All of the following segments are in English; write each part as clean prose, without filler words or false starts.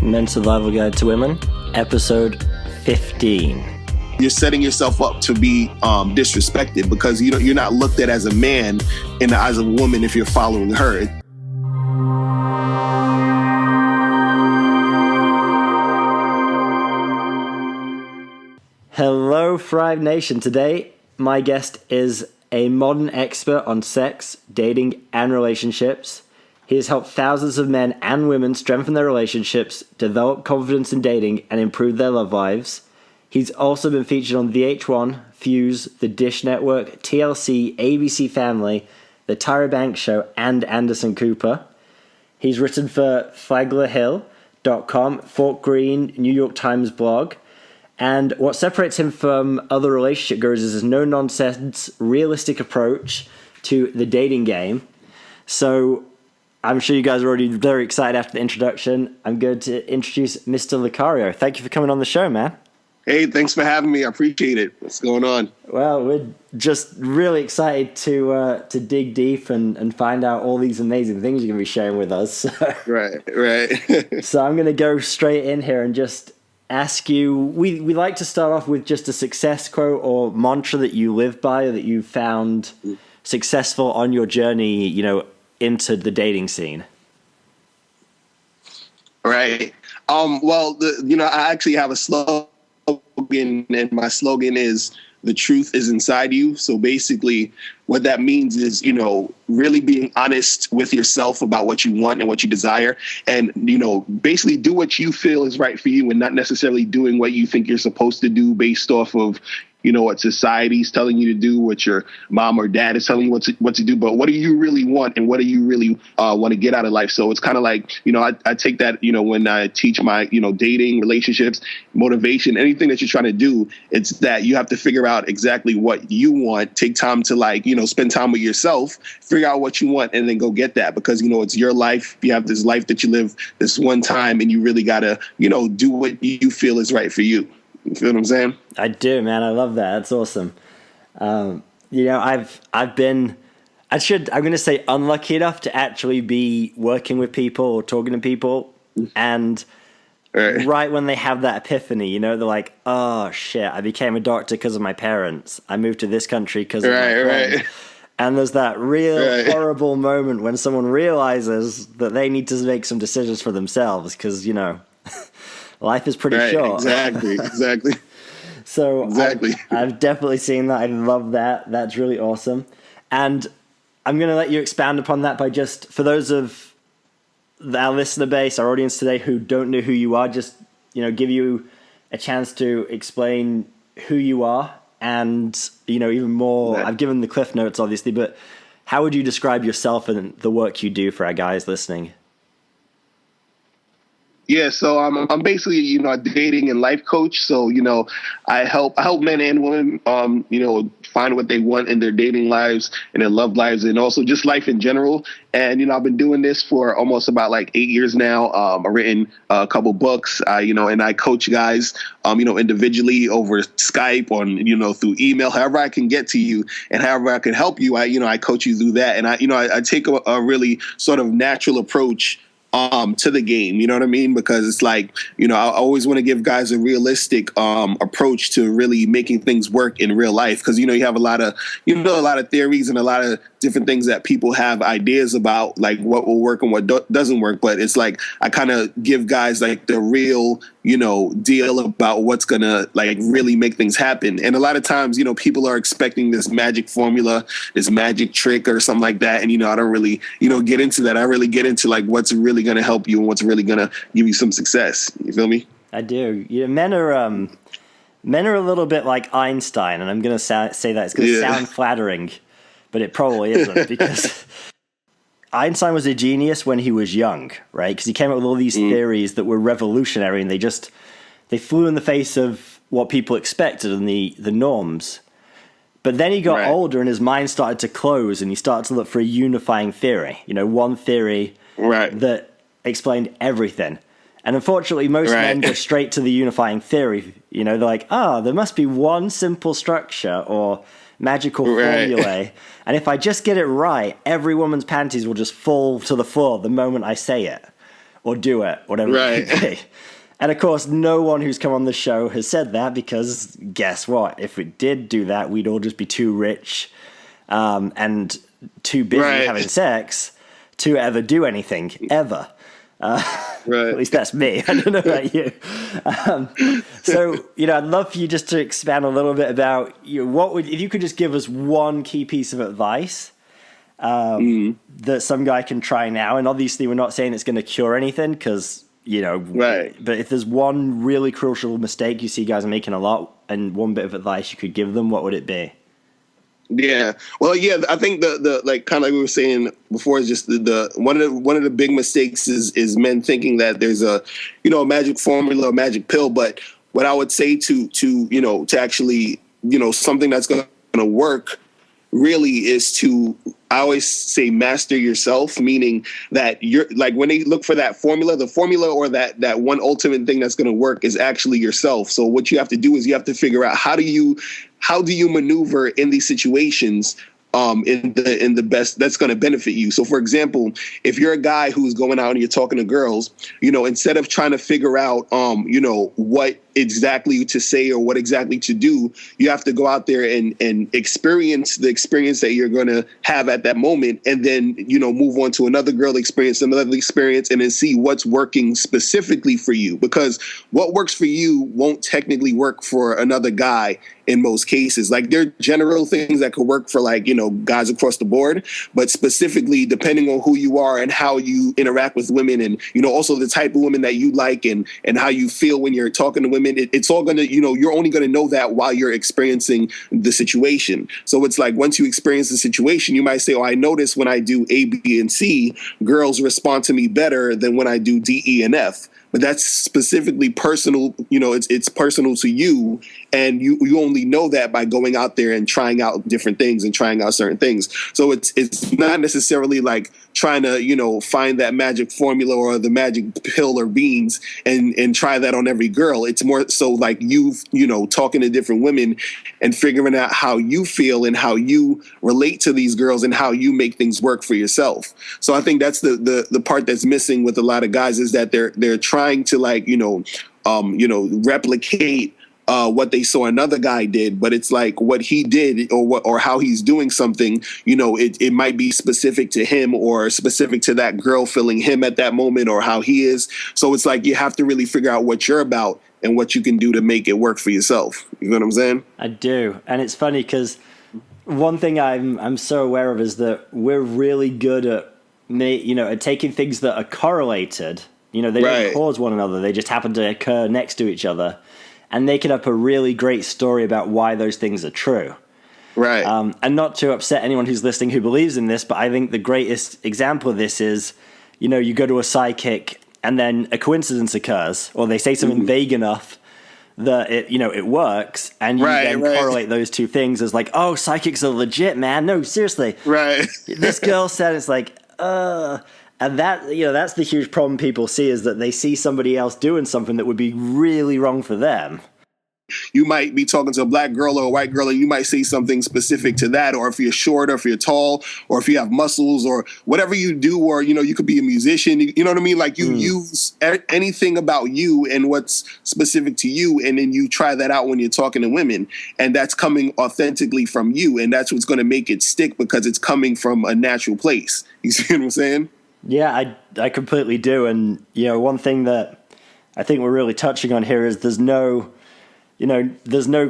Men's Survival Guide to Women, episode 15. You're setting yourself up to be disrespected because you're not looked at as a man in the eyes of a woman if you're following her. Hello, Thrive Nation. Today, my guest is a modern expert on sex, dating, and relationships. He has helped thousands of men and women strengthen their relationships, develop confidence in dating, and improve their love lives. He's also been featured on VH1, Fuse, The Dish Network, TLC, ABC Family, The Tyra Banks Show, and Anderson Cooper. He's written for FlaglerHill.com, Fort Greene, New York Times blog. And what separates him from other relationship gurus is his no-nonsense, realistic approach to the dating game. So I'm sure you guys are already very excited after the introduction. I'm going to introduce Mr. Locario. Thank you for coming on the show, man. Hey, thanks for having me. I appreciate it. What's going on? Well, we're just really excited to dig deep and find out all these amazing things you're going to be sharing with us. Right. So I'm going to go straight in here and just ask you, we like to start off with just a success quote or mantra that you live by or that you found successful on your journey, into the dating scene. Right. Well, I actually have a slogan, and my slogan is "The truth is inside you." So basically what that means is, really being honest with yourself about what you want and what you desire, and, basically do what you feel is right for you and not necessarily doing what you think you're supposed to do based off of, what society's telling you to do, what your mom or dad is telling you what to do, but what do you really want and what do you really want to get out of life? So it's kind of like, I take that, when I teach my, dating, relationships, motivation, anything that you're trying to do, it's that you have to figure out exactly what you want, take time to spend time with yourself, figure out what you want, and then go get that because, it's your life. You have this life that you live this one time and you really got to, do what you feel is right for you. You feel what I'm saying? I do, man. I love that. That's awesome. I'm going to say unlucky enough to actually be working with people or talking to people. And right when they have that epiphany, they're like, oh shit, I became a doctor because of my parents. I moved to this country because of my friends. Right. And there's that real horrible moment when someone realizes that they need to make some decisions for themselves because, life is pretty short. Exactly. So exactly. I've definitely seen that. I love that. That's really awesome. And I'm going to let you expand upon that by just, for those of our listener base, our audience today who don't know who you are, just, give you a chance to explain who you are and, even more. I've given the cliff notes, obviously, but how would you describe yourself and the work you do for our guys listening? Yeah, so I'm basically, a dating and life coach. So, I help men and women, find what they want in their dating lives and their love lives and also just life in general. And, I've been doing this for almost about 8 years now. I've written a couple books, and I coach guys, individually over Skype on, through email, however I can get to you and however I can help you. I coach you through that. And I take a really sort of natural approach to the game, you know what I mean? Because it's like, I always want to give guys a realistic approach to really making things work in real life. Because, you have a lot of theories and a lot of different things that people have ideas about, like what will work and what doesn't work. But it's like I kind of give guys the real, deal about what's going to really make things happen. And a lot of times, people are expecting this magic formula, this magic trick or something like that. And, I don't really, get into that. I really get into what's really going to help you and what's really going to give you some success. You feel me? I do. Men are a little bit like Einstein, and I'm going to say that it's going to sound flattering, but it probably isn't because Einstein was a genius when he was young, right? Because he came up with all these theories that were revolutionary, and they flew in the face of what people expected and the norms. But then he got older, and his mind started to close, and he started to look for a unifying theory. One theory that explained everything. And unfortunately, most men go straight to the unifying theory. They're like, there must be one simple structure or magical formulae. And if I just get it right, every woman's panties will just fall to the floor the moment I say it. or do it, whatever it may be. And of course, no one who's come on the show has said that, because guess what? If we did do that, we'd all just be too rich and too busy having sex to ever do anything, ever. At least that's me. I don't know about you. So, I'd love for you just to expand a little bit about if you could just give us one key piece of advice that some guy can try now. And obviously, we're not saying it's going to cure anything, because but if there's one really crucial mistake you see guys are making a lot, and one bit of advice you could give them, what would it be? Yeah. Well, I think the like, kind of like we were saying before, is just the one of the big mistakes is men thinking that there's a magic formula, a magic pill. But what I would say to actually, something that's going to work really is to, I always say, master yourself, meaning that you're like, when they look for that formula, the formula or that one ultimate thing that's going to work is actually yourself. So what you have to do is you have to figure out how do you maneuver in these situations in the best that's going to benefit you. So, for example, if you're a guy who's going out and you're talking to girls, instead of trying to figure out, what exactly to say or what exactly to do, you have to go out there and experience the experience that you're going to have at that moment, and then move on to another girl experience, another experience, and then see what's working specifically for you, because what works for you won't technically work for another guy in most cases. Like, there are general things that could work for, like, guys across the board, but specifically depending on who you are and how you interact with women, and also the type of women that you like, and how you feel when you're talking to women, it's all gonna, you're only gonna know that while you're experiencing the situation. So it's like, once you experience the situation, you might say, oh, I notice when I do A, B, and C, girls respond to me better than when I do D, E, and F. But that's specifically personal, it's personal to you. And you only know that by going out there and trying out different things and trying out certain things. So it's not necessarily like trying to, find that magic formula or the magic pill or beans and try that on every girl. It's more so like talking to different women and figuring out how you feel and how you relate to these girls and how you make things work for yourself. So I think that's the part that's missing with a lot of guys, is that they're trying to, like, replicate what they saw another guy did, but it's like what he did or how he's doing something, it might be specific to him or specific to that girl feeling him at that moment, or how he is. So it's like, you have to really figure out what you're about and what you can do to make it work for yourself. You know what I'm saying? I do. And it's funny because one thing I'm so aware of is that we're really good at taking things that are correlated. They don't cause one another. They just happen to occur next to each other, and making up a really great story about why those things are true. Right. And not to upset anyone who's listening who believes in this, but I think the greatest example of this is, you go to a psychic and then a coincidence occurs, or they say something vague enough that it works, and you then correlate those two things as like, oh, psychics are legit, man. No, seriously. Right. This girl said, it's like, and that, that's the huge problem people see, is that they see somebody else doing something that would be really wrong for them. You might be talking to a black girl or a white girl, and you might say something specific to that, or if you're short, or if you're tall, or if you have muscles, or whatever you do, or, you could be a musician, you know what I mean? Like, you use anything about you and what's specific to you, and then you try that out when you're talking to women, and that's coming authentically from you, and that's what's going to make it stick, because it's coming from a natural place. You see what I'm saying? Yeah, I completely do. And, one thing that I think we're really touching on here is there's no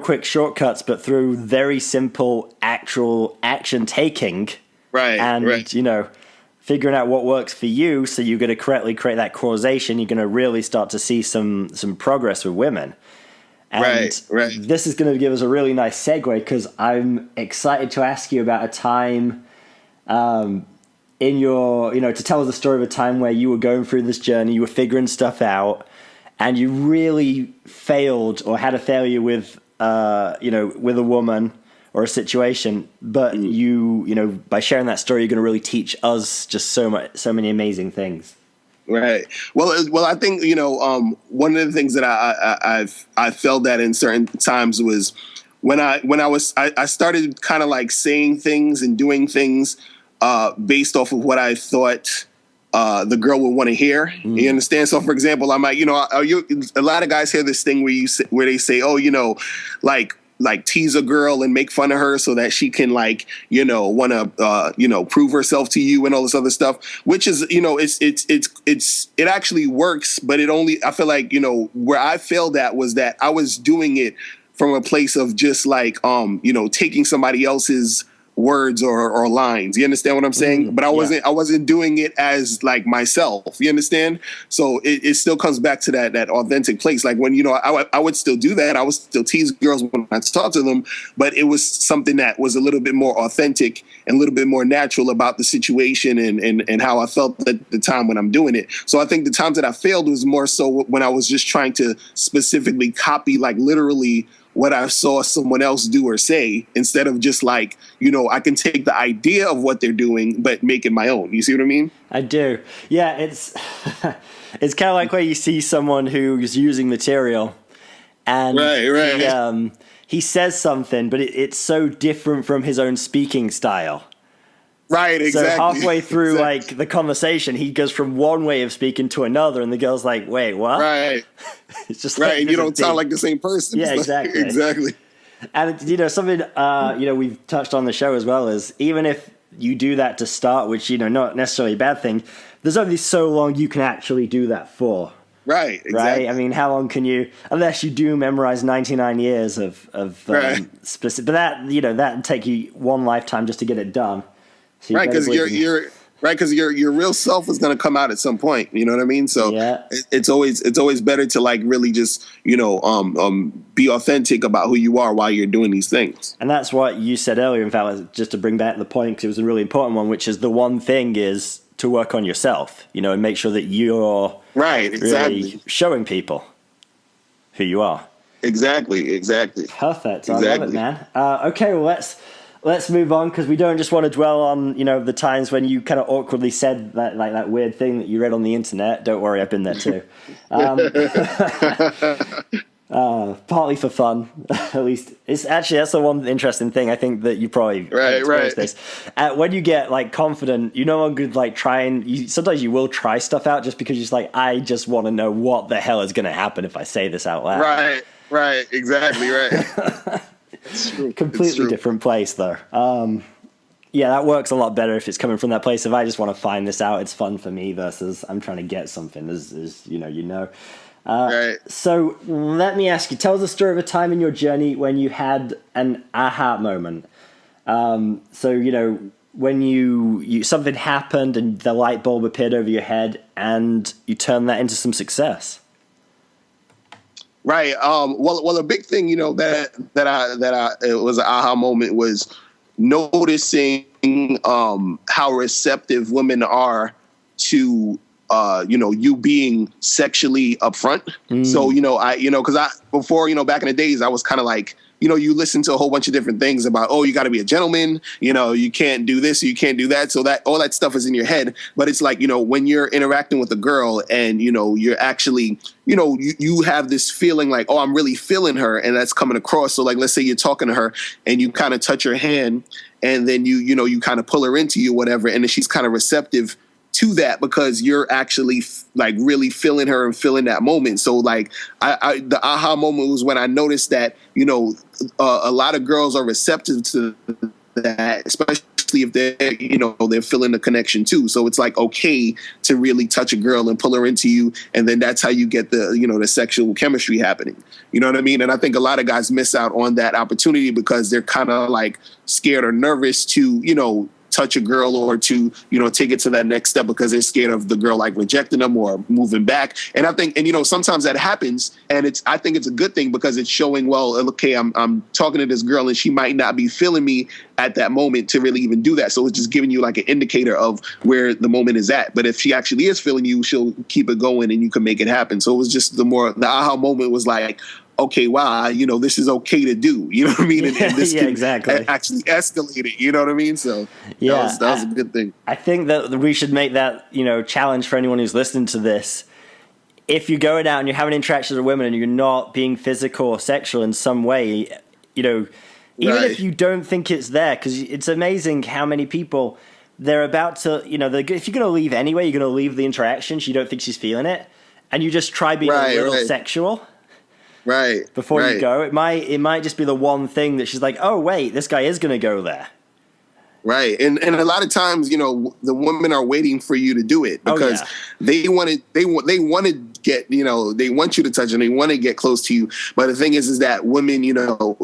quick shortcuts, but through very simple actual action taking. Right. And, figuring out what works for you, so you're going to correctly create that causation, you're going to really start to see some progress with women. And this is going to give us a really nice segue, because I'm excited to ask you about a time in your, to tell us the story of a time where you were going through this journey, you were figuring stuff out, and you really failed or had a failure with, with a woman or a situation, but by sharing that story, you're going to really teach us just so many amazing things. Right. Well, I think, one of the things that I felt that in certain times was when I started kind of like saying things and doing things based off of what I thought the girl would want to hear. You understand? So, for example, I might, a lot of guys hear this thing where they say, oh, like tease a girl and make fun of her so that she can want to, prove herself to you and all this other stuff, which is, it actually works, but I feel like, where I failed at was that I was doing it from a place of just like, taking somebody else's words or lines. You understand what I'm saying? But I wasn't doing it as like myself. You understand? So it still comes back to that authentic place. Like when, I would still do that. I would still tease girls when I talk to them, but it was something that was a little bit more authentic and a little bit more natural about the situation and how I felt at the time when I'm doing it. So I think the times that I failed was more so when I was just trying to specifically copy, like literally what I saw someone else do or say, instead of just like, I can take the idea of what they're doing, but make it my own. You see what I mean? I do. Yeah, it's it's kind of like where you see someone who's using material and right. He says something, but it's so different from his own speaking style. Right, exactly. So halfway through like the conversation, he goes from one way of speaking to another, and the girl's like, "Wait, what?" Right. It's just right, and you don't sound like the same person. Yeah, exactly. Exactly. And something we've touched on the show as well is even if you do that to start, which not necessarily a bad thing, there's only so long you can actually do that for. Right, exactly. Right. I mean, how long can you, unless you do memorize 99 years of specific, but that'd take you one lifetime just to get it done. So right, because your real self is going to come out at some point. You know what I mean? So it's always better to like really just be authentic about who you are while you're doing these things. And that's what you said earlier. In fact, just to bring back the point, because it was a really important one, which is the one thing is to work on yourself. And make sure that you're really showing people who you are. Exactly. Perfect. I love it, man. Okay, well let's move on, because we don't just want to dwell on, the times when you kind of awkwardly said that weird thing that you read on the internet. Don't worry, I've been there too. Partly for fun, at least. It's actually, that's the one interesting thing I think that you probably experienced this. When you get like confident, you no longer like sometimes you will try stuff out just because you're just like, I just want to know what the hell is going to happen if I say this out loud. Right, exactly, right. It's true. Completely different place though. That works a lot better if it's coming from that place. If I just want to find this out, it's fun for me versus I'm trying to get something, as right. So let me ask you, tell us a story of a time in your journey when you had an aha moment. When you something happened and the light bulb appeared over your head and you turned that into some success. Right. Well, a big thing, that it was an aha moment was noticing how receptive women are to you being sexually upfront. So because before, back in the days, I was kind of like, you listen to a whole bunch of different things about, oh, you got to be a gentleman, you can't do this, you can't do that. So that all that stuff is in your head. But it's like, when you're interacting with a girl and, you're actually, you have this feeling like, oh, I'm really feeling her. And that's coming across. So like, let's say you're talking to her and you kind of touch her hand and then you kind of pull her into you, whatever. And then she's kind of receptive to that because you're actually like really feeling her and feeling that moment. So like the aha moment was when I noticed that, a lot of girls are receptive to that, especially if they're feeling the connection too. So it's like, okay to really touch a girl and pull her into you. And then that's how you get the, the sexual chemistry happening. You know what I mean? And I think a lot of guys miss out on that opportunity because they're kind of like scared or nervous to, touch a girl or to, take it to that next step because they're scared of the girl like rejecting them or moving back. And I think, sometimes that happens and I think it's a good thing because it's showing, well, okay, I'm talking to this girl and she might not be feeling me at that moment to really even do that. So it's just giving you like an indicator of where the moment is at. But if she actually is feeling you, she'll keep it going and you can make it happen. So it was just the aha moment was like, okay, wow, this is okay to do. You know what I mean? And this can actually escalate it. You know what I mean? So that was a good thing. I think that we should make that, challenge for anyone who's listening to this. If you're going out and you're having interactions with women and you're not being physical or sexual in some way, even if you don't think it's there, because it's amazing how many people they're about to, if you're going to leave anyway, you're going to leave the interaction. You don't think she's feeling it, and you just try being a little sexual, before you go. It might just be the one thing that she's like, oh wait, this guy is going to go there. Right. And a lot of times, the women are waiting for you to do it because they want to get, they want you to touch and they want to get close to you. But the thing is that women,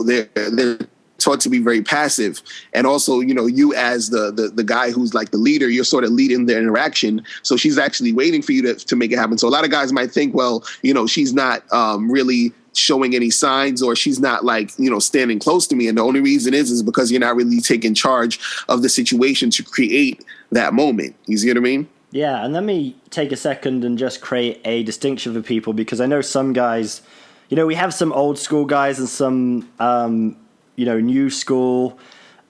they're taught to be very passive. And also, you as the guy who's like the leader, you're sort of leading the interaction. So she's actually waiting for you to make it happen. So a lot of guys might think, well, she's not really showing any signs, or she's not like, standing close to me. And the only reason is because you're not really taking charge of the situation to create that moment. You see what I mean? Yeah. And let me take a second and just create a distinction for people, because I know some guys, we have some old school guys and some, new school,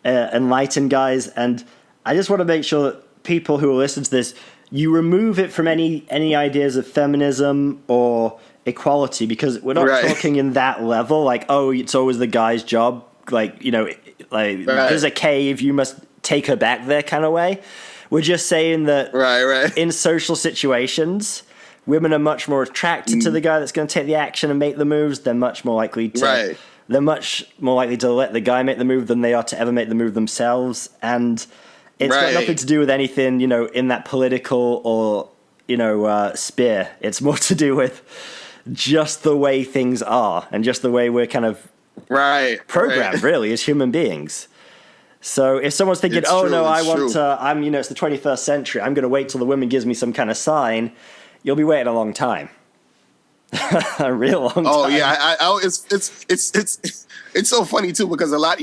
enlightened guys. And I just want to make sure that people who are listening to this, you remove it from any ideas of feminism or equality, because we're not talking in that level, like, oh, it's always the guy's job, like, there's a cave, you must take her back there kind of way. We're just saying that in social situations, women are much more attracted to the guy that's going to take the action and make the moves. They're much more likely to let the guy make the move than they are to ever make the move themselves. And it's got nothing to do with anything, in that political or, sphere. It's more to do with just the way things are and just the way we're kind of programmed, really, as human beings. So if someone's thinking, it's the 21st century, I'm going to wait till the woman gives me some kind of sign, you'll be waiting a long time. A real long time. Oh yeah, it's so funny too, because a lot,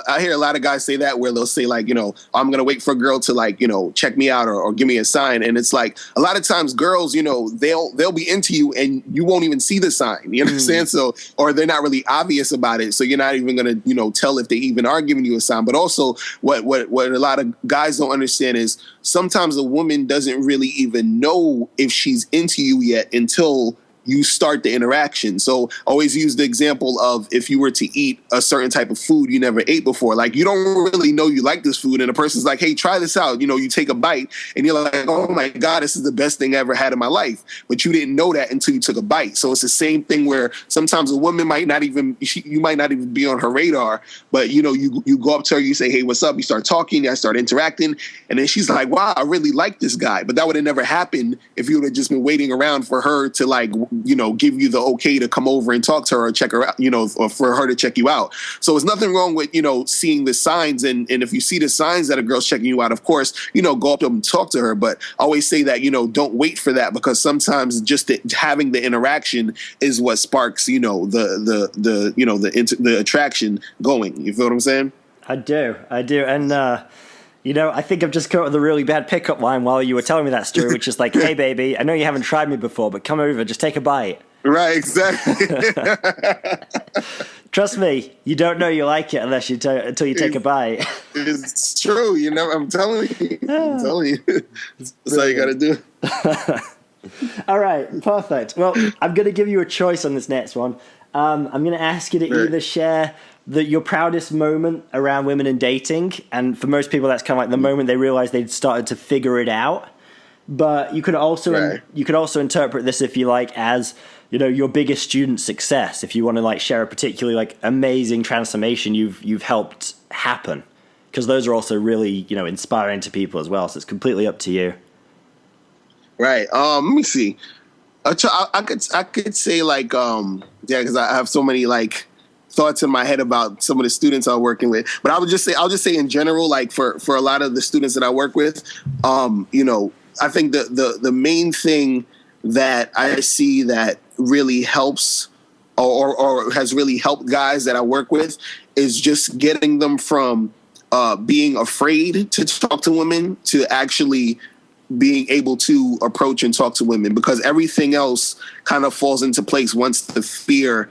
I hear a lot of guys say that, where they'll say like, I'm gonna wait for a girl to like, check me out or give me a sign, and it's like a lot of times girls, they'll be into you and you won't even see the sign. You understand? So, or they're not really obvious about it, so you're not even gonna tell if they even are giving you a sign. But also, what a lot of guys don't understand is sometimes a woman doesn't really even know if she's into you yet until you start the interaction. So always use the example of if you were to eat a certain type of food you never ate before. Like, you don't really know you like this food, and a person's like, hey, try this out. You take a bite and you're like, oh my God, this is the best thing I ever had in my life. But you didn't know that until you took a bite. So it's the same thing where sometimes a woman might not even, you might not even be on her radar, but you go up to her, you say, hey, what's up? You start talking, you start interacting, and then she's like, wow, I really like this guy. But that would have never happened if you would have just been waiting around for her to like, give you the okay to come over and talk to her or check her out, or for her to check you out. So there's nothing wrong with, seeing the signs. And if you see the signs that a girl's checking you out, of course, go up to them and talk to her. But I always say that, don't wait for that, because sometimes just having the interaction is what sparks, the attraction going. You feel what I'm saying? I do. And, I think I've just come up with a really bad pickup line while you were telling me that story, which is like, hey, baby, I know you haven't tried me before, but come over, just take a bite. Right, exactly. Trust me, you don't know you like it until you take a bite. It's true, I'm telling you. That's all you got to do. All right, perfect. Well, I'm going to give you a choice on this next one. I'm going to ask you to either share your proudest moment around women and dating, and for most people that's kind of like the moment they realized they'd started to figure it out. But you could also interpret this, if you like, as your biggest student success, if you want to like share a particularly like amazing transformation you've helped happen, because those are also really inspiring to people as well. So it's completely up to you. Right. Let me see. I could say like because I have so many like thoughts in my head about some of the students I'm working with. But I'll just say in general, like for a lot of the students that I work with, I think the main thing that I see that really helps or has really helped guys that I work with is just getting them from being afraid to talk to women to actually being able to approach and talk to women, because everything else kind of falls into place once the fear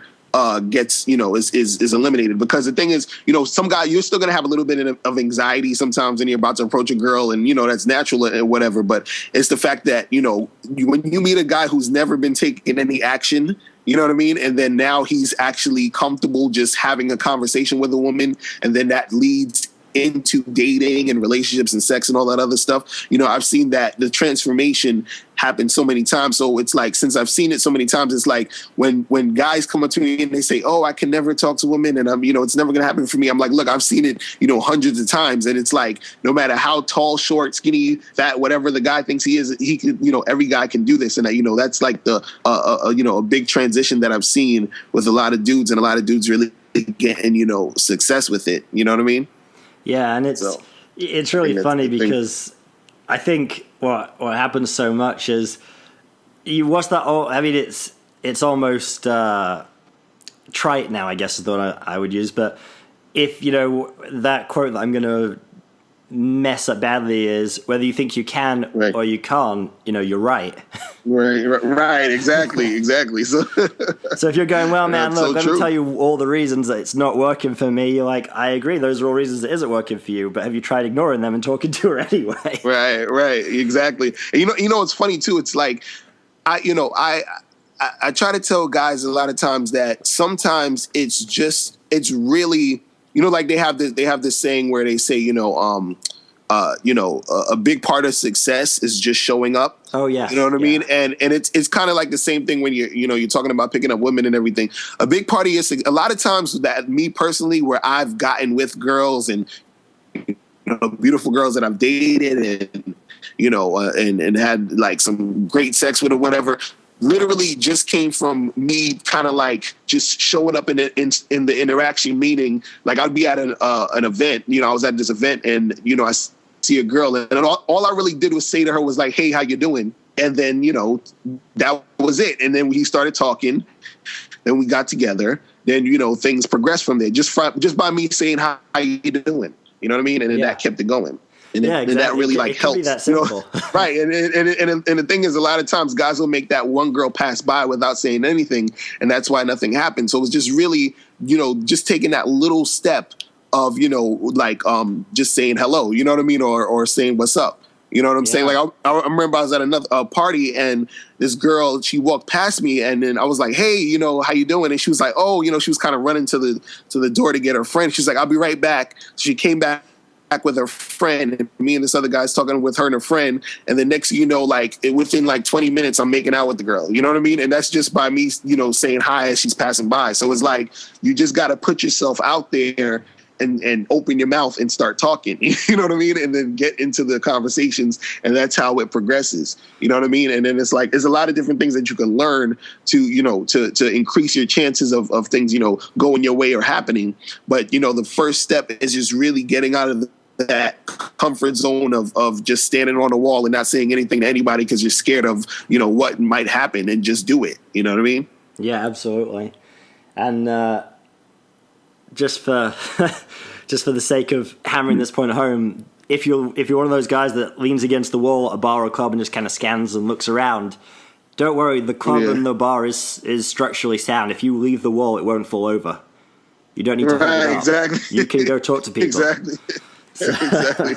gets, is eliminated. Because the thing is, some guy, you're still going to have a little bit of anxiety sometimes when you're about to approach a girl, and, that's natural and whatever. But it's the fact that, when you meet a guy who's never been taking any action, you know what I mean? And then now he's actually comfortable just having a conversation with a woman, and then that leads into dating and relationships and sex and all that other stuff, you know, I've seen that the transformation happen so many times. So it's like, since I've seen it so many times, it's like when guys come up to me and they say, oh, I can never talk to women and I'm, you know, it's never going to happen for me. I'm like, look, I've seen it, you know, hundreds of times. And it's like, no matter how tall, short, skinny, fat, whatever the guy thinks he is, he can, you know, every guy can do this. And you know, that's like the, you know, a big transition that I've seen with a lot of dudes, and a lot of dudes really getting, you know, success with it. You know what I mean? Yeah. And it's really funny because I think what happens so much is you watch that. I mean, it's almost trite now, I guess is the one I would use. But if, you know, that quote that I'm going to mess up badly is, whether you think you can or you can't, you know, you're right. Right. Exactly. So if you're going, well, man, look, let me tell you all the reasons that it's not working for me. You're like, I agree. Those are all reasons it isn't working for you. But have you tried ignoring them and talking to her anyway? Right. Exactly. And you know, it's funny too. It's like, I try to tell guys a lot of times that sometimes it's really, you know, like they have this saying where they say, a big part of success is just showing up. Oh yeah. You know what I mean? And it's kind of like the same thing when you're talking about picking up women and everything. A big part of a lot of times that me personally, where I've gotten with girls and, you know, beautiful girls that I've dated and, you know, and had like some great sex with or whatever, literally just came from me kind of like just showing up in the interaction, meaning like I'd be at an event, you know, I was at this event and, you know, I see a girl and all I really did was say to her was like, hey, how you doing? And then, you know, that was it. And then we started talking and we got together. Then, you know, things progressed from there just by me saying, how you doing? You know what I mean? And then that kept it going. And, and that really like helps. That simple. You know? Right. And the thing is, a lot of times guys will make that one girl pass by without saying anything. And that's why nothing happened. So it was just really, you know, just taking that little step of, you know, like just saying hello, you know what I mean? Or saying what's up. You know what I'm saying? Like I remember I was at another party and this girl, she walked past me and then I was like, hey, you know, how you doing? And she was like, oh, you know, she was kind of running to the door to get her friend. She's like, I'll be right back. So she came back with her friend, and me and this other guy's talking with her and her friend, and the next you know, like within like 20 minutes I'm making out with the girl, you know what I mean? And that's just by me, you know, saying hi as she's passing by. So it's like you just got to put yourself out there and open your mouth and start talking, you know what I mean? And then get into the conversations, and that's how it progresses, you know what I mean? And then it's like there's a lot of different things that you can learn to, you know, to increase your chances of things, you know, going your way or happening. But, you know, the first step is just really getting out of that comfort zone of just standing on the wall and not saying anything to anybody because you're scared of, you know, what might happen, and just do it. You know what I mean? Yeah, absolutely. And just for the sake of hammering this point home, if you're one of those guys that leans against the wall at a bar or club and just kind of scans and looks around, don't worry, the club and the bar is structurally sound. If you leave the wall, it won't fall over. You don't need to hold it up. Exactly. You can go talk to people. Exactly. Exactly.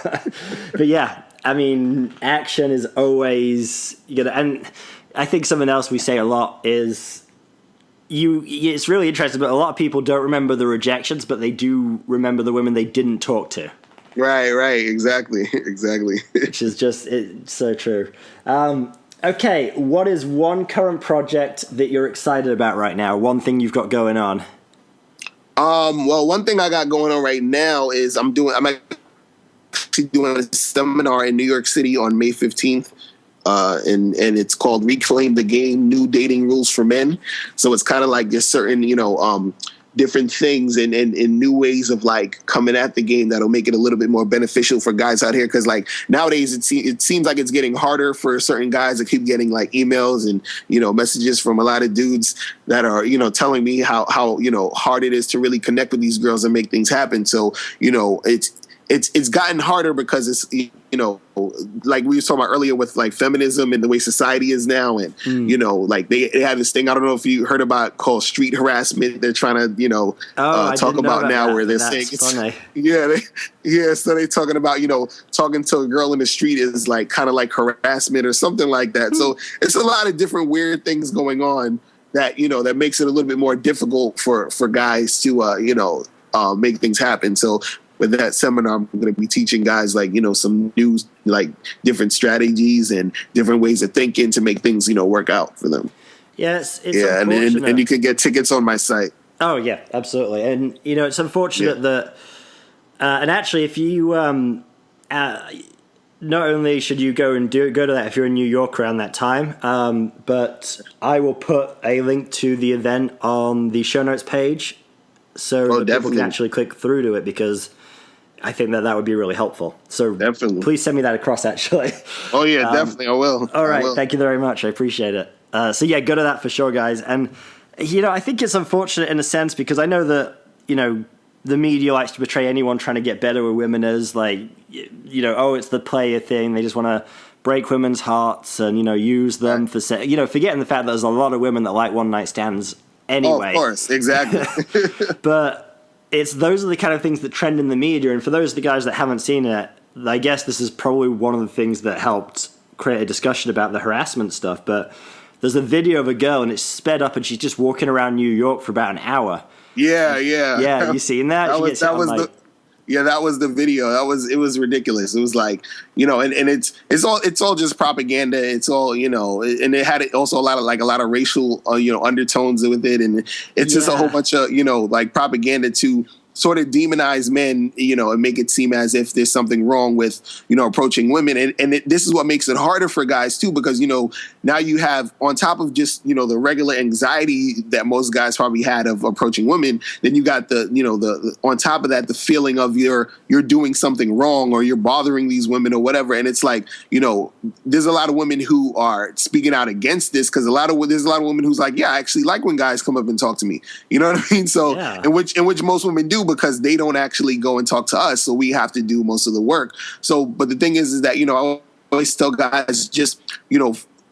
But yeah, I mean, action is always and I think something else we say a lot is it's really interesting, but a lot of people don't remember the rejections, but they do remember the women they didn't talk to. Right, exactly. Which is it's so true. Okay, what is one current project that you're excited about right now? One thing you've got going on? Well, one thing I got going on right now is I'm actually doing a seminar in New York City on May 15th. And it's called Reclaim the Game, New Dating Rules for Men. So it's kind of like there's certain, you know, different things and new ways of like coming at the game that'll make it a little bit more beneficial for guys out here. Because like nowadays it seems like it's getting harder for certain guys to keep getting like emails and, you know, messages from a lot of dudes that are, you know, telling me how you know, hard it is to really connect with these girls and make things happen. So, you know, it's gotten harder because it's, you know, like we were talking about earlier with like feminism and the way society is now. And, you know, like they have this thing, I don't know if you heard about, called street harassment. They're trying to, you know, talk about now, where they're saying it's funny. So they're talking about, you know, talking to a girl in the street is like kind of like harassment or something like that. So it's a lot of different weird things going on that, you know, that makes it a little bit more difficult for guys to, you know, make things happen. So with that seminar, I'm going to be teaching guys like, some new, like different strategies and different ways of thinking to make things, work out for them. Yes, it's yeah, unfortunate. and you can get tickets on my site. Oh yeah, absolutely. And it's unfortunate that, and actually, if you not only should you go to that if you're in New York around that time, but I will put a link to the event on the show notes page, so that people can actually click through to it, because I think that would be really helpful. So definitely, please send me that across. Actually. Oh yeah, definitely, I will. All right, thank you very much. I appreciate it. So yeah, go to that for sure, guys. And I think it's unfortunate in a sense, because I know that the media likes to portray anyone trying to get better with women as like, it's the player thing. They just want to break women's hearts and, use them for, forgetting the fact that there's a lot of women that like one night stands anyway. Oh, of course, exactly. But those are the kind of things that trend in the media. And for those of the guys that haven't seen it, I guess this is probably one of the things that helped create a discussion about the harassment stuff. But there's a video of a girl and it's sped up and she's just walking around New York for about an hour. Yeah. You seen that? That was the video. It was ridiculous. It was like, and it's all just propaganda. It's all, and it had also a lot of racial, undertones with it. And it's just a whole bunch of, like propaganda to sort of demonize men, and make it seem as if there's something wrong with, approaching women. And this is what makes it harder for guys too, because, now you have, on top of just, the regular anxiety that most guys probably had of approaching women, then you got the on top of that, the feeling of you're doing something wrong or you're bothering these women or whatever. And it's like, there's a lot of women who are speaking out against this, because there's a lot of women who's like, yeah, I actually like when guys come up and talk to me. You know what I mean? So, in which most women do, because they don't actually go and talk to us. So we have to do most of the work. So, but the thing is that, I always tell guys, just,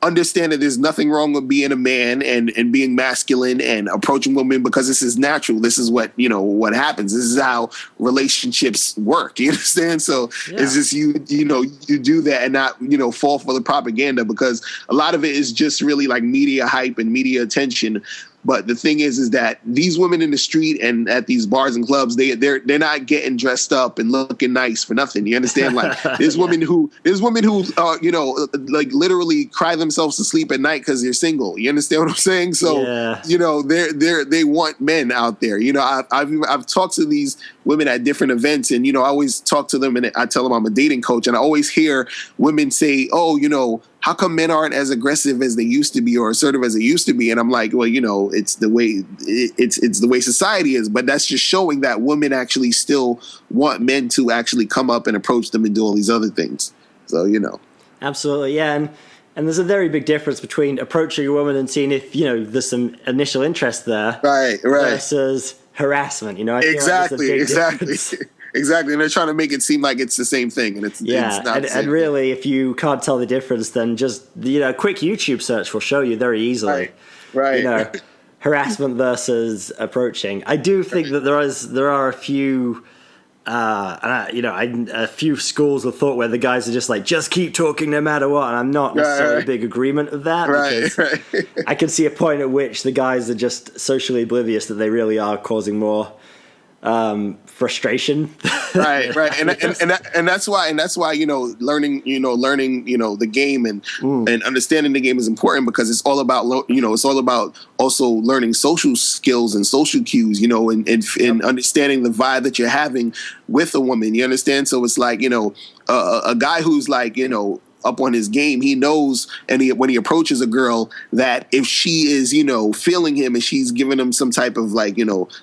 understand that there's nothing wrong with being a man and being masculine and approaching women, because this is natural. This is what, what happens. This is how relationships work. You understand? So it's just, you do that and not, fall for the propaganda, because a lot of it is just really like media hype and media attention. But the thing is that these women in the street and at these bars and clubs, they're not getting dressed up and looking nice for nothing. You understand? Like there's women who like literally cry themselves to sleep at night because they're single. You understand what I'm saying? So they want men out there. I've talked to these women at different events, and I always talk to them and I tell them I'm a dating coach, and I always hear women say, "Oh, how come men aren't as aggressive as they used to be or assertive as they used to be?" And I'm like, well, it's the way it's the way society is. But that's just showing that women actually still want men to actually come up and approach them and do all these other things. So, Absolutely, yeah. And there's a very big difference between approaching a woman and seeing if, there's some initial interest there. Right. Versus harassment, I feel exactly. Difference. Exactly, and they're trying to make it seem like it's the same thing, and it's not. And really, if you can't tell the difference, then just a quick YouTube search will show you very easily. Right. Harassment versus approaching. I do think that there are a few, a few schools of thought where the guys are just like, just keep talking no matter what, and I'm not necessarily a big agreement of that. Right. I can see a point at which the guys are just socially oblivious that they really are causing more frustration. right and that's why learning the game and understanding the game is important, because it's all about also learning social skills and social cues, and understanding the vibe that you're having with a woman. You understand? So it's like, a guy who's like, up on his game, he knows, and when he approaches a girl, that if she is, feeling him and she's giving him some type of like,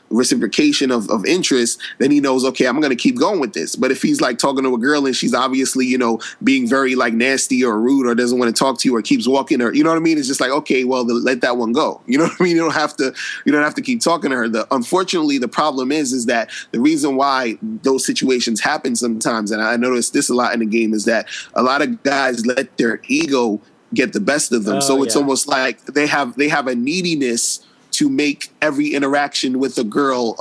reciprocation of interest, then he knows, okay, I'm going to keep going with this. But if he's like talking to a girl and she's obviously, being very like nasty or rude or doesn't want to talk to you or keeps walking, or, you know what I mean? It's just like, okay, well, let that one go. You know what I mean? You don't have to keep talking to her. Unfortunately, the problem is that the reason why those situations happen sometimes, and I notice this a lot in the game, is that a lot of guys let their ego get the best of them. So it's almost like they have a neediness to make every interaction with a girl,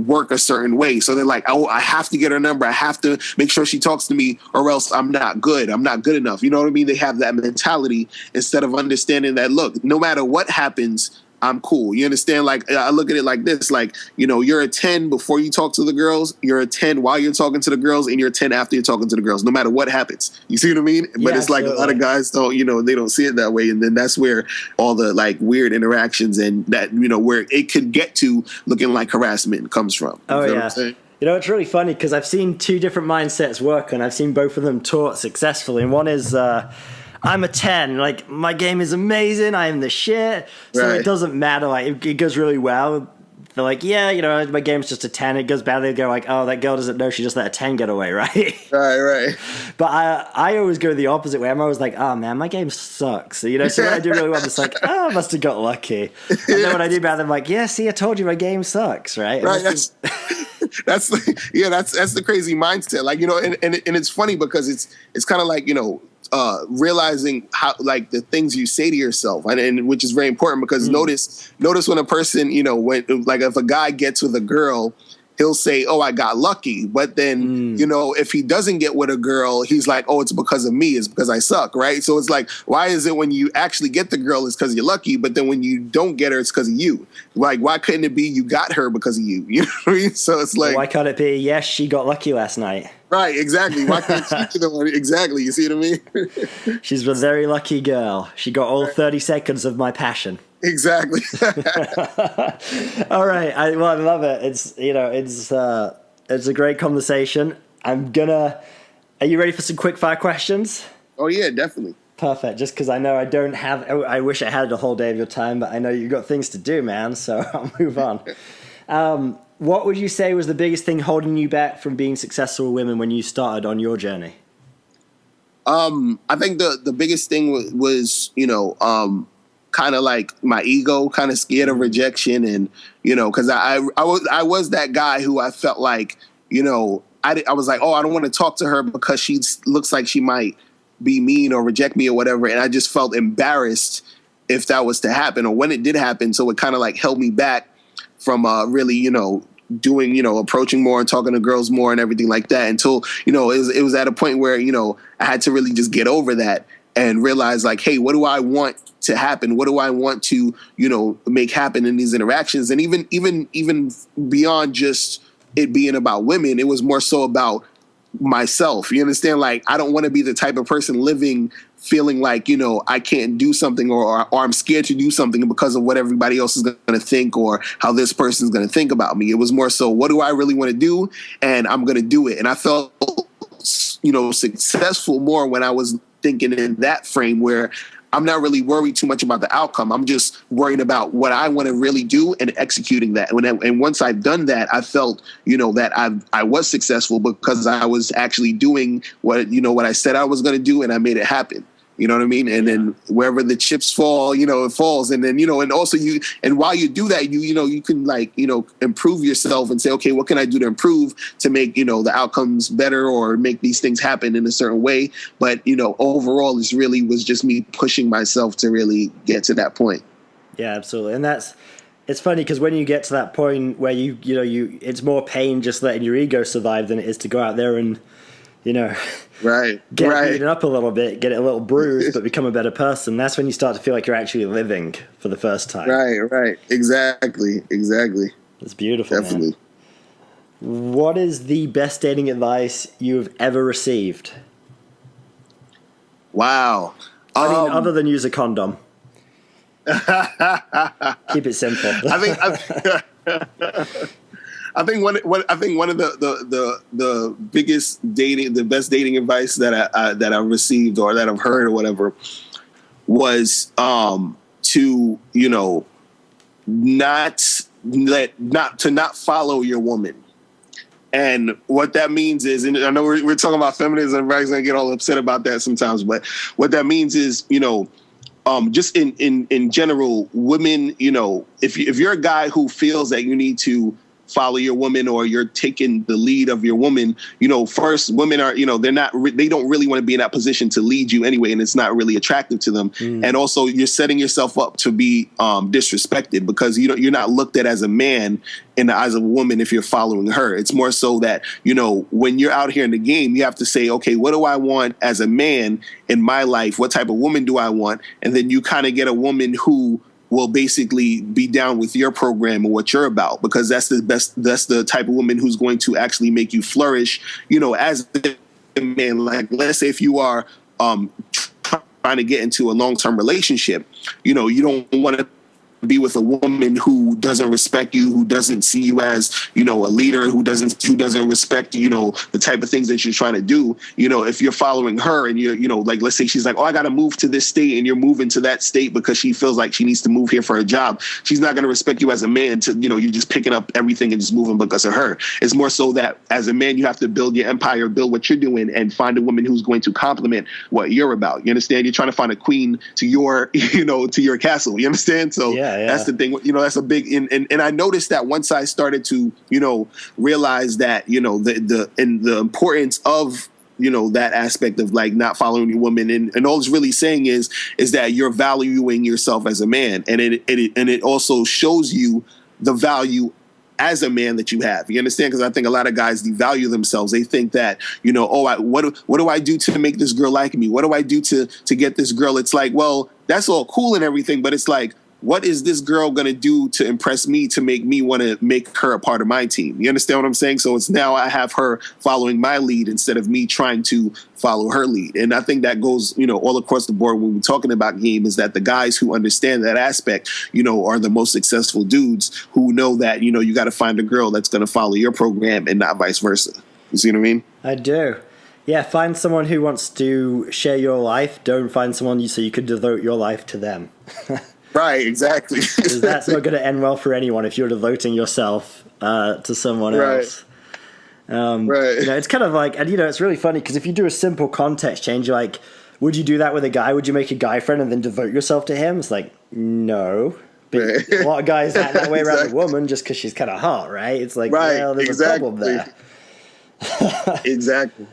work a certain way. So they're like, oh, I have to get her number. I have to make sure she talks to me, or else I'm not good. I'm not good enough. You know what I mean? They have that mentality instead of understanding that, look, no matter what happens, I'm cool. You understand? Like, I look at it like this, like, you know, you're a 10 before you talk to the girls, you're a 10 while you're talking to the girls, and you're a 10 after you're talking to the girls, no matter what happens. You see what I mean? Yeah, but it's absolutely. like a lot of guys don't, you know, they don't see it that way. And then that's where all the like weird interactions and that, you know, where it could get to looking like harassment comes from. Oh, you know yeah. what I'm saying? You know, it's really funny because I've seen two different mindsets work, and I've seen both of them taught successfully. And one is, I'm a 10. Like, my game is amazing. I am the shit. So Right. it doesn't matter. Like, it goes really well. They're like, yeah, you know, my game's just a 10. It goes badly. They go like, oh, that girl doesn't know she just let a 10 get away, right? Right. But I always go the opposite way. I'm always like, oh, man, my game sucks. You know, so when I do really well, I'm just like, oh, I must have got lucky. And then when I do bad, I'm like, yeah, see, I told you my game sucks, right? Right. That's the crazy mindset. Like, you know, and it's funny because it's kind of like, you know, realizing how, like, the things you say to yourself, and which is very important because notice when a person, you know, when, like, if a guy gets with a girl, he'll say, oh, I got lucky. But then, you know, if he doesn't get with a girl, he's like, oh, it's because of me. It's because I suck, right? So it's like, why is it when you actually get the girl, it's because you're lucky, but then when you don't get her, it's because of you? Like, why couldn't it be you got her because of you? You know what I mean? So it's like... Why can't it be, yes, she got lucky last night? Right, exactly. Why can't she be the one? Exactly, you see what I mean? She's a very lucky girl. She got all 30 seconds of my passion. Exactly. All right. I love it. It's, you know, it's a great conversation. Are you ready for some quick fire questions? Oh yeah, definitely. Perfect. Just because I know I wish I had a whole day of your time, but I know you've got things to do, man. So I'll move on. What would you say was the biggest thing holding you back from being successful with women when you started on your journey? I think the biggest thing was, you know, kind of like my ego, kind of scared of rejection. And, you know, because I was that guy who I felt like, you know, I was like, oh, I don't want to talk to her because she looks like she might be mean or reject me or whatever. And I just felt embarrassed if that was to happen or when it did happen. So it kind of like held me back from really, you know, doing, you know, approaching more and talking to girls more and everything like that until, you know, it was at a point where, you know, I had to really just get over that and realize like, hey, what do I want to happen? What do I want to, you know, make happen in these interactions? And even beyond just it being about women, it was more so about myself. You understand? Like, I don't want to be the type of person living feeling like, you know, I can't do something or I'm scared to do something because of what everybody else is going to think or how this person's going to think about me. It was more so, what do I really want to do? And I'm going to do it. And I felt, you know, successful more when I was thinking in that frame where I'm not really worried too much about the outcome. I'm just worried about what I want to really do and executing that. And once I've done that, I felt, you know, that I was successful because I was actually doing what I said I was going to do, and I made it happen. You know what I mean? And then wherever the chips fall, you know, it falls. And then, you know, and also while you do that, you can like, you know, improve yourself and say, okay, what can I do to improve to make, you know, the outcomes better or make these things happen in a certain way? But, you know, overall, this really was just me pushing myself to really get to that point. Yeah, absolutely. And it's funny because when you get to that point where it's more pain just letting your ego survive than it is to go out there and, you know, get beaten up a little bit, get it a little bruised, but become a better person. That's when you start to feel like you're actually living for the first time. Right. Exactly. It's beautiful, definitely. Man. What is the best dating advice you've ever received? Wow. I mean, other than use a condom. Keep it simple. I think one of the biggest the best dating advice that I've received or that I've heard or whatever was to, you know, not follow your woman. And what that means is, and I know we're talking about feminism, everybody's gonna get all upset about that sometimes, but what that means is, you know, just in general, women, you know, if you're a guy who feels that you need to follow your woman or you're taking the lead of your woman, you know, first, women are, you know, they don't really want to be in that position to lead you anyway, and it's not really attractive to them. And also you're setting yourself up to be disrespected because you're not looked at as a man in the eyes of a woman if you're following her. It's more so that, you know, when you're out here in the game, you have to say, okay, what do I want as a man in my life? What type of woman do I want? And then you kind of get a woman who will basically be down with your program and what you're about, because that's the type of woman who's going to actually make you flourish, as a man. Like, let's say if you are trying to get into a long-term relationship, you don't want to be with a woman who doesn't respect you, who doesn't see you as, a leader, who doesn't respect, the type of things that you're trying to do. If you're following her and you're, like, let's say she's like, oh, I got to move to this state, and you're moving to that state because she feels like she needs to move here for a job. She's not going to respect you as a man you're just picking up everything and just moving because of her. It's more so that as a man, you have to build your empire, build what you're doing, and find a woman who's going to complement what you're about. You understand? You're trying to find a queen to your, to your castle. You understand? So that's the thing. That's a big, and I noticed that once I started to, realize that, the importance of, that aspect of like not following your woman, and all it's really saying is that you're valuing yourself as a man, and it also shows you the value as a man that you have. You understand? Because I think a lot of guys devalue themselves. They think that, what do I do to make this girl like me? What do I do to get this girl? It's like, well, that's all cool and everything, but it's like, what is this girl going to do to impress me, to make me want to make her a part of my team? You understand what I'm saying? So it's now I have her following my lead instead of me trying to follow her lead. And I think that goes, all across the board when we're talking about game, is that the guys who understand that aspect, are the most successful dudes who know that, you got to find a girl that's going to follow your program and not vice versa. You see what I mean? I do. Yeah, find someone who wants to share your life. Don't find someone so you could devote your life to them. Right, exactly. Because that's not going to end well for anyone if you're devoting yourself to someone else. Right. It's kind of like, and it's really funny because if you do a simple context change, you're like, would you do that with a guy? Would you make a guy friend and then devote yourself to him? It's like, no. But a lot of guys act that way around a woman just because she's kind of hot, right? It's like, well, there's a problem there. Exactly.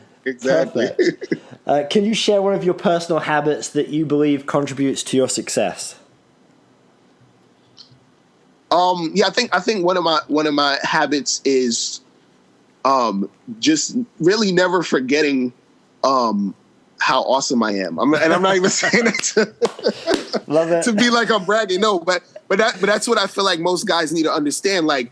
Can you share one of your personal habits that you believe contributes to your success? I think one of my habits is just really never forgetting how awesome I am. And I'm not even saying that Love it. to be like I'm bragging. No, but that's what I feel like most guys need to understand. Like,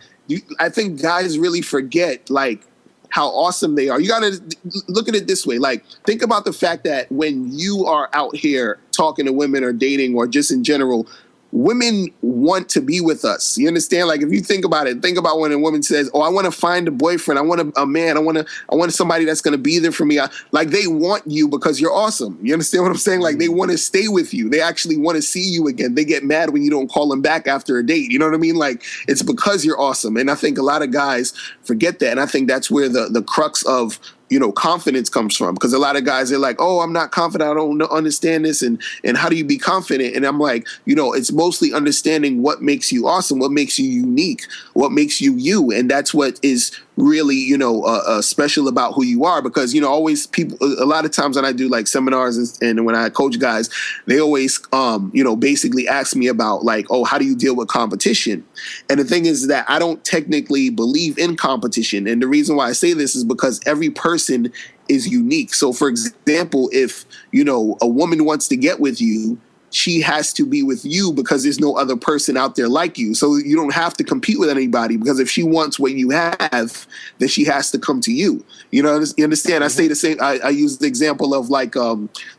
I think guys really forget like how awesome they are. You got to look at it this way. Like, think about the fact that when you are out here talking to women or dating or just in general, women want to be with us. You understand? Like, if you think about it, think about when a woman says, oh, I want to find a boyfriend. I want a man. I want somebody that's going to be there for me. Like, they want you because you're awesome. You understand what I'm saying? Like, they want to stay with you. They actually want to see you again. They get mad when you don't call them back after a date. You know what I mean? Like, it's because you're awesome. And I think a lot of guys forget that. And I think that's where the crux of confidence comes from, because a lot of guys are like, oh, I'm not confident. I don't understand this. And how do you be confident? And I'm like, it's mostly understanding what makes you awesome, what makes you unique, what makes you you. And that's what is really, special about who you are. Because, always people, a lot of times when I do like seminars and when I coach guys, they always, basically ask me about like, oh, how do you deal with competition? And the thing is that I don't technically believe in competition. And the reason why I say this is because every person is unique. So for example, if, a woman wants to get with you, she has to be with you because there's no other person out there like you. So you don't have to compete with anybody, because if she wants what you have, then she has to come to you. You understand? I say the same. I use the example of like,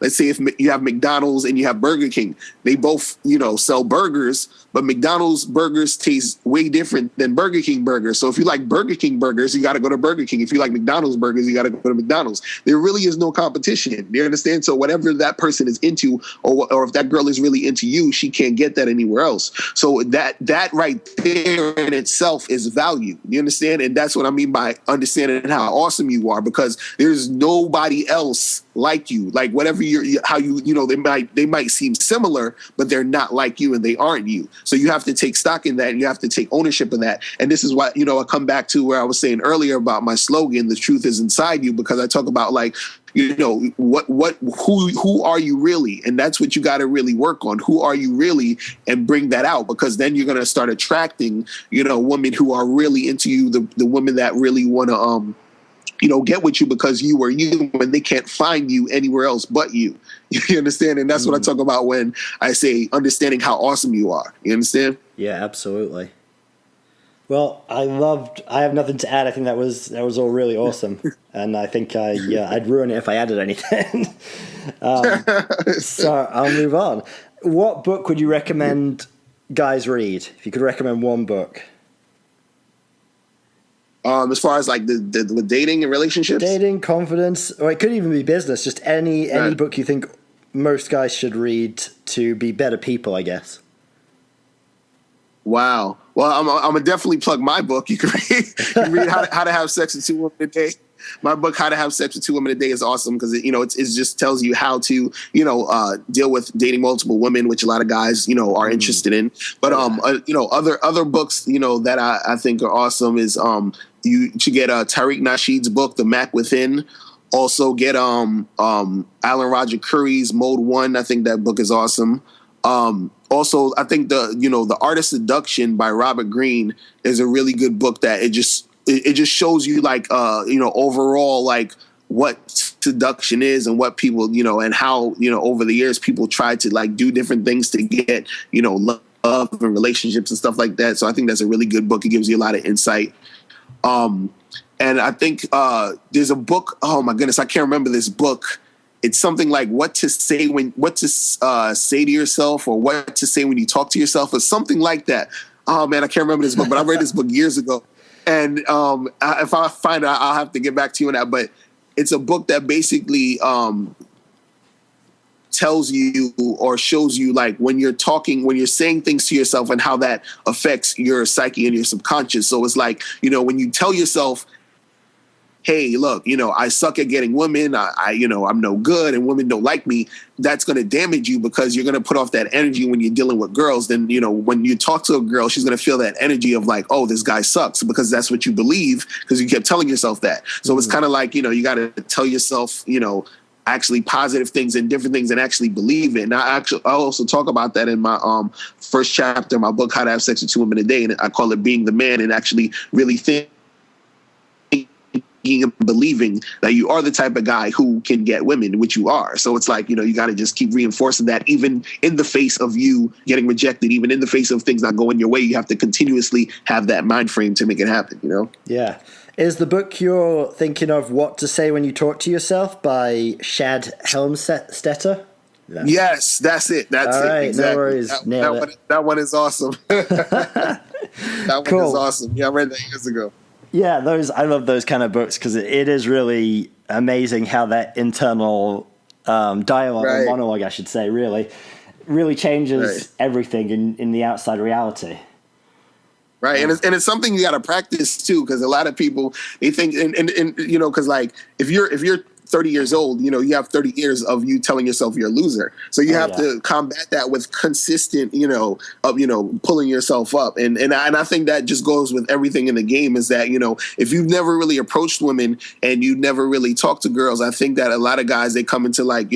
let's say if you have McDonald's and you have Burger King, they both, sell burgers, but McDonald's burgers taste way different than Burger King burgers. So if you like Burger King burgers, you got to go to Burger King. If you like McDonald's burgers, you got to go to McDonald's. There really is no competition. You understand? So whatever that person is into, or if that girl is really into you, she can't get that anywhere else. So that right there in itself is value. You understand? And that's what I mean by understanding how awesome you are, because there's nobody else like you. Like whatever they might seem similar, but they're not like you and they aren't you. So you have to take stock in that, and you have to take ownership of that. And this is why, I come back to where I was saying earlier about my slogan, the truth is inside you, because I talk about like, who are you really? And that's what you got to really work on. Who are you really? And bring that out, because then you're going to start attracting, women who are really into you, the women that really want to, get with you because you are you, when they can't find you anywhere else but you. You understand? And that's what I talk about when I say understanding how awesome you are. You understand? Yeah, absolutely. Well, I have nothing to add. I think that was all really awesome. And I think I'd ruin it if I added anything. So I'll move on. What book would you recommend guys read? If you could recommend one book. As far as like the dating and relationships? Dating, confidence, or it could even be business. Just any book you think most guys should read to be better people, I guess. Wow. Well, I'm gonna definitely plug my book. You can read how to have sex with 2 women a day. My book, How to Have Sex with 2 Women a Day, is awesome because it just tells you how to deal with dating multiple women, which a lot of guys are interested in. But other books that I think are awesome is you should get Tariq Nasheed's book, The Mac Within. Also get Alan Roger Curry's Mode 1. I think that book is awesome. Also, I think the Art of Seduction by Robert Greene is a really good book that it just shows you overall like what seduction is and what people and how over the years people try to like do different things to get love and relationships and stuff like that. So I think that's a really good book. It gives you a lot of insight. And I think there's a book. Oh my goodness, I can't remember this book. It's something like what to say to yourself, or what to say when you talk to yourself, or something like that. Oh man, I can't remember this book, but I read this book years ago. And if I find it, I'll have to get back to you on that. But it's a book that basically tells you or shows you like when you're saying things to yourself and how that affects your psyche and your subconscious. So it's like, when you tell yourself, hey, look, I suck at getting women. I'm no good and women don't like me. That's going to damage you because you're going to put off that energy when you're dealing with girls. Then, when you talk to a girl, she's going to feel that energy of like, oh, this guy sucks, because that's what you believe because you kept telling yourself that. So it's kind of like, you got to tell yourself, actually positive things and different things and actually believe it. And I also talk about that in my first chapter of my book, How to Have Sex with 2 Women a Day. And I call it Being the Man, and actually really thinking and believing that you are the type of guy who can get women, which you are. So it's like, you got to just keep reinforcing that, even in the face of you getting rejected, even in the face of things not going your way. You have to continuously have that mind frame to make it happen, Yeah. Is the book you're thinking of What to Say When You Talk to Yourself by Shad Helmstetter? No. Yes, that's it. That's all right, it. Exactly. No worries. That one is awesome. That one is awesome. Yeah, I read that years ago. Yeah, I love those kind of books because it is really amazing how that internal dialogue or monologue, I should say, really changes everything in the outside reality. Right. And it's something you got to practice too, because a lot of people, they think, and because like if you're 30 years old, you have 30 years of you telling yourself you're a loser. So you have to combat that with consistent, pulling yourself up. And I think that just goes with everything in the game, is that, if you've never really approached women and you never really talked to girls, I think that a lot of guys, they come into like,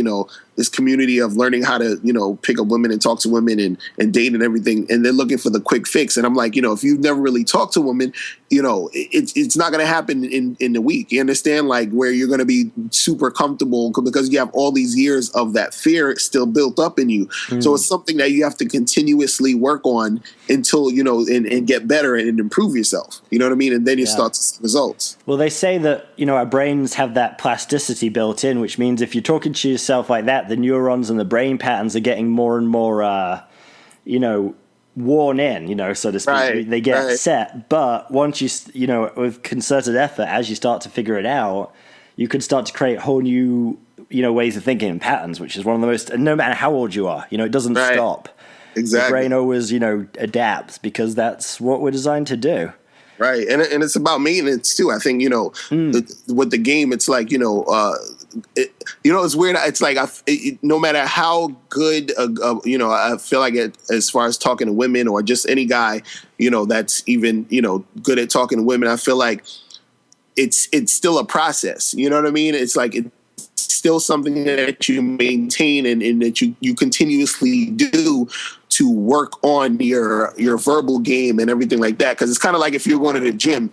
this community of learning how to, pick up women and talk to women and date and everything. And they're looking for the quick fix. And I'm like, if you've never really talked to women, it's not going to happen in a week. You understand? Like, where you're going to be super comfortable because you have all these years of that fear still built up in you. So it's something that you have to continuously work on until, and get better and improve yourself. You know what I mean? And then you start to see results. Well, they say that, our brains have that plasticity built in, which means if you're talking to yourself like that, the neurons and the brain patterns are getting more and more, worn in, so to speak. Right, they get set. But once you, with concerted effort, as you start to figure it out, you can start to create whole new, ways of thinking and patterns, which is one of the most, no matter how old you are, it doesn't stop. Exactly. The brain always, adapts because that's what we're designed to do. Right. And it's about maintenance too. I think, with the game, it's like, it's weird. It's like, no matter how good, I feel like as far as talking to women or just any guy, that's even, good at talking to women, I feel like it's still a process. You know what I mean? It's like, it's still something that you maintain and that you continuously do to work on your verbal game and everything like that. Because it's kind of like if you're going to the gym,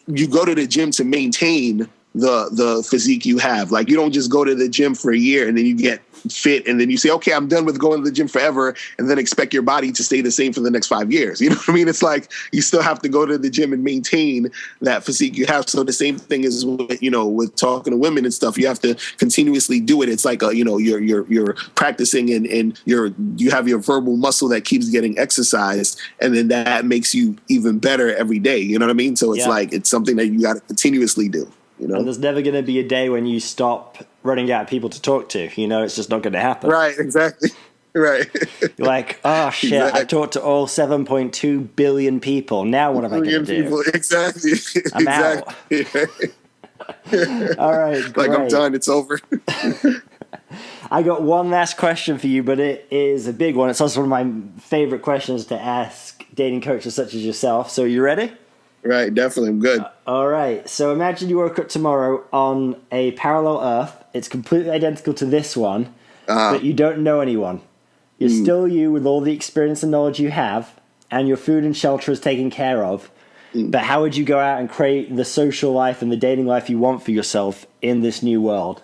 you go to the gym to maintain the physique you have. Like, you don't just go to the gym for a year and then you get fit and then you say, okay, I'm done with going to the gym forever, and then expect your body to stay the same for the next 5 years. You know what I mean? It's like you still have to go to the gym and maintain that physique you have. So the same thing is with, with talking to women and stuff. You have to continuously do it. It's like you're practicing and you have your verbal muscle that keeps getting exercised, and then that makes you even better every day. You know what I mean? So it's like it's something that you got to continuously do. And there's never going to be a day when you stop running out of people to talk to. It's just not going to happen. Right, exactly. Right. You're like, oh, shit, exactly. I talked to all 7.2 billion people. Now what am I going to do? Exactly. I'm out. All right, great. Like, I'm done. It's over. I got one last question for you, but it is a big one. It's also one of my favorite questions to ask dating coaches such as yourself. So you ready? Right, definitely. I'm good. All right. So imagine you woke up tomorrow on a parallel Earth. It's completely identical to this one, but you don't know anyone. You're still you with all the experience and knowledge you have, and your food and shelter is taken care of. But how would you go out and create the social life and the dating life you want for yourself in this new world?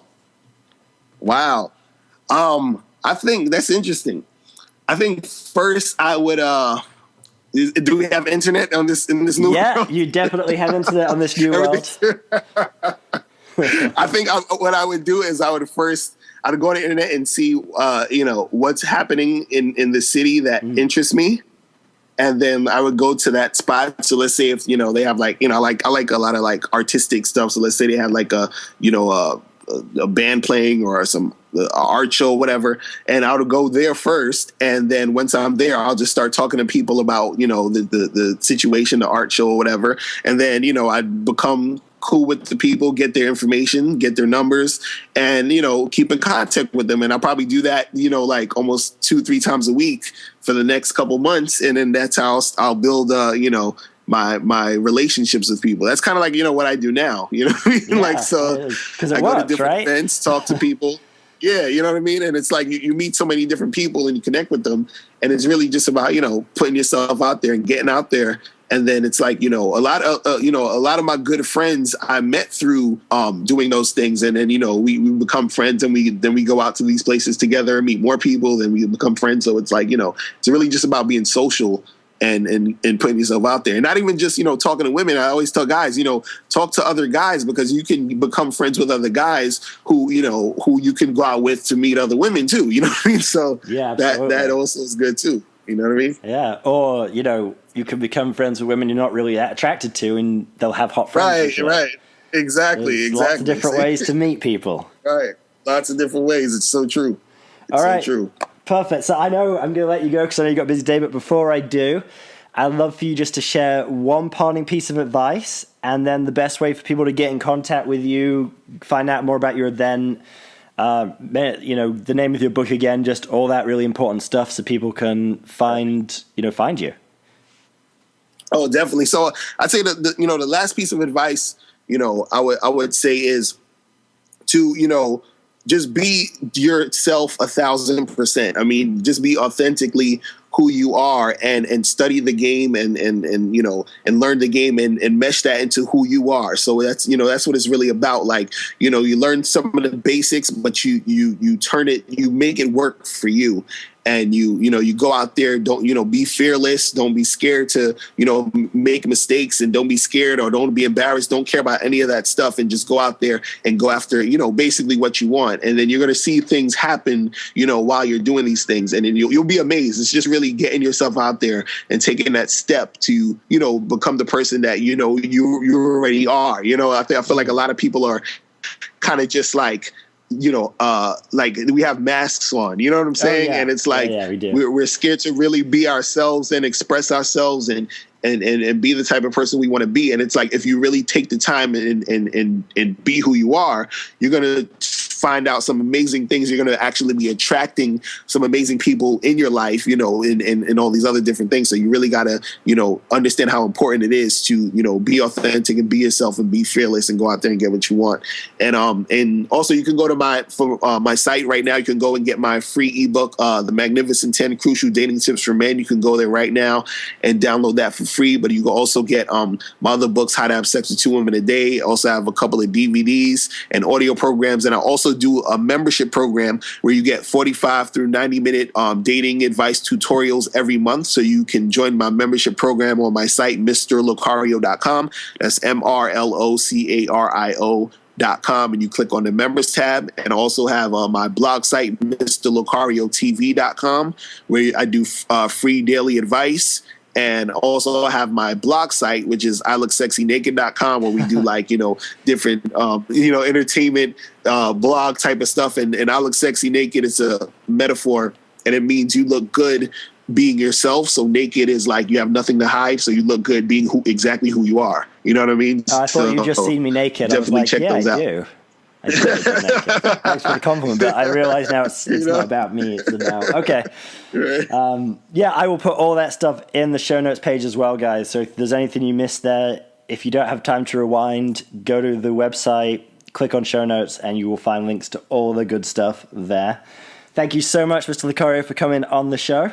Wow. I think that's interesting. I think first I would... do we have internet in this new world? Yeah, you definitely have internet on this new world. I think what I would do is I'd go on the internet and see, what's happening in the city that interests me. And then I would go to that spot. So let's say if, they have I like a lot of like artistic stuff. So let's say they have like a band playing or some art show, whatever, and I would go there first, and then once I'm there, I'll just start talking to people about the situation, the art show, or whatever, and then I'd become cool with the people, get their information, get their numbers, and keep in contact with them. And I'll probably do that like almost 2-3 times a week for the next couple months, and then that's how I'll build my relationships with people. That's kind of like what I do now. You know what I mean? Yeah, like, so because I works, go to different right? events, talk to people. Yeah, you know what I mean? And it's like you meet so many different people and you connect with them. And it's really just about, putting yourself out there and getting out there. And then it's like, a lot of my good friends I met through doing those things. And then, we become friends, and we go out to these places together and meet more people, then we become friends. So it's like, it's really just about being social and putting yourself out there, and not even just talking to women. I always tell guys, talk to other guys, because you can become friends with other guys who you can go out with to meet other women too. You know what I mean? So yeah, that also is good too. You know what I mean? Yeah, or you can become friends with women you're not really that attracted to, and they'll have hot friends. Right. Exactly. Lots of different ways to meet people. Right, lots of different ways. It's so true. All right. So true. Perfect. So I know I'm going to let you go because I know you've got a busy day, but before I do, I'd love for you just to share one parting piece of advice, and then the best way for people to get in contact with you, find out more about your the name of your book again, just all that really important stuff so people can find you. Oh, definitely. So I'd say that the last piece of advice, I would say is to, just be yourself 1,000%. I mean, just be authentically who you are, and study the game and learn the game and mesh that into who you are. So that's what it's really about. Like, you learn some of the basics, but you turn it, you make it work for you. And you go out there, don't, be fearless. Don't be scared to, make mistakes, and don't be scared or don't be embarrassed. Don't care about any of that stuff, and just go out there and go after, basically what you want. And then you're going to see things happen, while you're doing these things. And then you'll be amazed. It's just really getting yourself out there and taking that step to, become the person that, you already are. I feel like a lot of people are kind of just like, like we have masks on, you know what I'm saying? Oh, yeah. And it's like, we do. We're scared to really be ourselves and express ourselves and be the type of person we want to be. And it's like, if you really take the time and be who you are, you're going to find out some amazing things. You're going to actually be attracting some amazing people in your life, you know, and all these other different things. So you really got to, you know, understand how important it is to, you know, be authentic and be yourself and be fearless and go out there and get what you want. And also you can go to my site right now. You can go and get my free ebook, The Magnificent 10 Crucial Dating Tips for Men. You can go there right now and download that for free. But you can also get my other books, How to Have Sex with 2 Women a Day. I also have a couple of DVDs and audio programs. And I also do a membership program where you get 45 through 90-minute dating advice tutorials every month. So you can join my membership program on my site, MrLocario.com. That's MrLocario.com, and you click on the members tab, and also have my blog site, MrLocariotv.com, where I do free daily advice. And also have my blog site, which is ILookSexyNaked.com, where we do like, you know, different, you know, entertainment blog type of stuff. And I Look Sexy Naked is a metaphor, and it means you look good being yourself. So naked is like you have nothing to hide. So you look good being exactly who you are. You know what I mean? I thought you just seen me naked. I was like, yeah, I do. I do look good naked. Thanks for the compliment, but I realize now it's not about me. It's about, okay. Yeah, I will put all that stuff in the show notes page as well, guys. So if there's anything you missed there, if you don't have time to rewind, go to the website, click on show notes, and you will find links to all the good stuff there. Thank you so much, Mr. Locario, for coming on the show.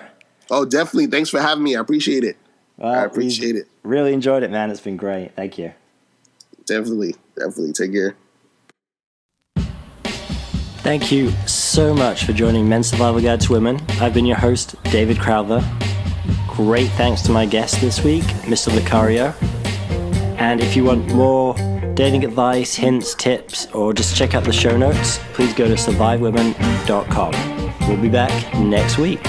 Oh, definitely. Thanks for having me. I appreciate it. I appreciate it. Really enjoyed it, man. It's been great. Thank you. Definitely. Take care. Thank you so much for joining Men's Survival Guide to Women. I've been your host, David Crowther. Great thanks to my guest this week, Mr. Locario. And if you want more dating advice, hints, tips, or just check out the show notes, please go to survivewomen.com. We'll be back next week.